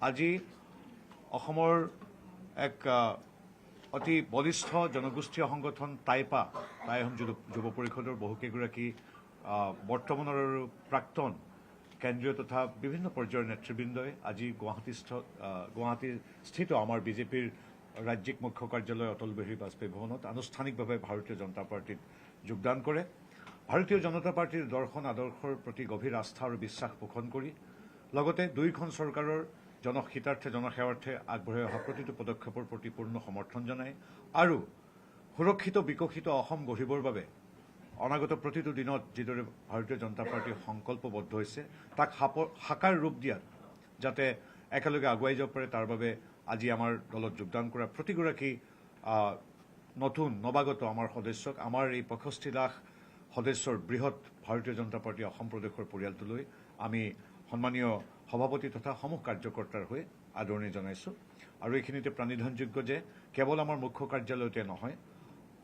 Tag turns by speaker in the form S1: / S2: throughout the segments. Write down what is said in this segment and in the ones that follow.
S1: আজি অসমৰ এক অতি বলিষ্ঠ জনগোষ্ঠীয় সংগঠন টাই আহোম যুৱ পৰিষদৰ বহুকেইগৰাকী বৰ্তমানৰ আৰু প্ৰাক্তন কেন্দ্ৰীয় তথা বিভিন্ন পৰ্যায়ৰ নেতৃবৃন্দই আজি গুৱাহাটীস্থিত আমাৰ বিজেপিৰ ৰাজ্যিক মুখ্য কাৰ্যালয় অটল বিহাৰী বাজপেয়ী ভৱনত আনুষ্ঠানিকভাৱে ভাৰতীয় জনতা পাৰ্টীত যোগদান কৰে। ভাৰতীয় জনতা পাৰ্টীৰ দৰ্শন আদৰ্শৰ প্ৰতি গভীৰ আস্থা আৰু বিশ্বাস পোষণ কৰি লগতে দুয়োখন চৰকাৰৰ জনহিতাৰ্থে জনসেৱাৰ্থে আগবঢ়াই অহা প্ৰতিটো পদক্ষেপৰ প্ৰতি পূৰ্ণ সমৰ্থন জনায় আৰু সুৰক্ষিত বিকশিত অসম গঢ়িবৰ বাবে অনাগত প্ৰতিটো দিনত যিদৰে ভাৰতীয় জনতা পাৰ্টী সংকল্পবদ্ধ হৈছে তাক সাকাৰ ৰূপ দিয়াত যাতে একেলগে আগুৱাই যাব পাৰে তাৰ বাবে আজি আমাৰ দলত যোগদান কৰা প্ৰতিগৰাকী নতুন নৱাগত আমাৰ সদস্যক আমাৰ এই 65 লাখ সদস্যৰ বৃহৎ ভাৰতীয় জনতা পাৰ্টী অসম প্ৰদেশৰ পৰিয়ালটোলৈ আমি সন্মানীয় সভাপতি তথা সমূহ কাৰ্যকৰ্তাৰ হৈ আদৰণি জনাইছোঁ আৰু এইখিনিতে প্ৰাণিধানযোগ্য যে কেৱল আমাৰ মুখ্য কাৰ্যালয়তে নহয়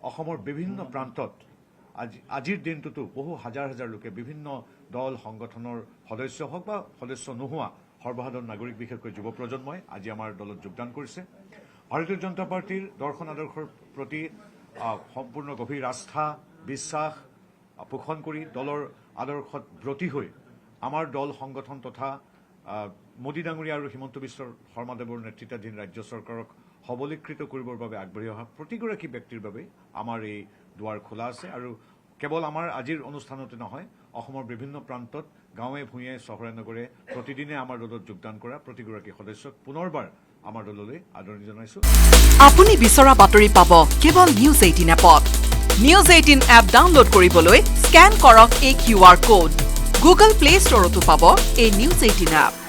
S1: অসমৰ বিভিন্ন প্ৰান্তত আজিৰ দিনটোতো বহু হাজাৰ হাজাৰ লোকে বিভিন্ন দল সংগঠনৰ সদস্য হওক বা সদস্য নোহোৱা সৰ্বসাধাৰণ নাগৰিক বিশেষকৈ যুৱ প্ৰজন্মই আজি আমাৰ দলত যোগদান কৰিছে। ভাৰতীয় জনতা পাৰ্টীৰ দৰ্শন আদৰ্শৰ প্ৰতি সম্পূৰ্ণ গভীৰ আস্থা বিশ্বাস পোষণ কৰি দলৰ আদৰ্শত ব্ৰতী হৈ আমাৰ দল সংগঠন তথা মোদী ডাঙৰীয়া আৰু হিমন্ত বিশ্ব শৰ্মাদেৱৰ নেতৃত্বাধীন ৰাজ্য চৰকাৰক সবলীকৃত কৰিবৰ বাবে আগবাঢ়ি অহা প্ৰতিগৰাকী ব্যক্তিৰ বাবে আমাৰ এই দুৱাৰ খোলা আছে আৰু কেৱল আমাৰ আজিৰ অনুষ্ঠানতে নহয় অসমৰ বিভিন্ন প্ৰান্তত গাঁৱে ভূঞে চহৰে নগৰে প্ৰতিদিনে আমাৰ দলত যোগদান কৰা প্ৰতিগৰাকী সদস্যক পুনৰবাৰ আমাৰ দললৈ আদৰণি জনাইছোঁ।
S2: আপুনি বিচৰা বাতৰি পাব কেৱল নিউজ 18 এপত। নিউজ 18 এপ ডাউনলোড কৰিবলৈ স্কেন কৰক এই QR কোড। গুগল প্লে ষ্টৰতো পাব এই নিউজ 18 এপ।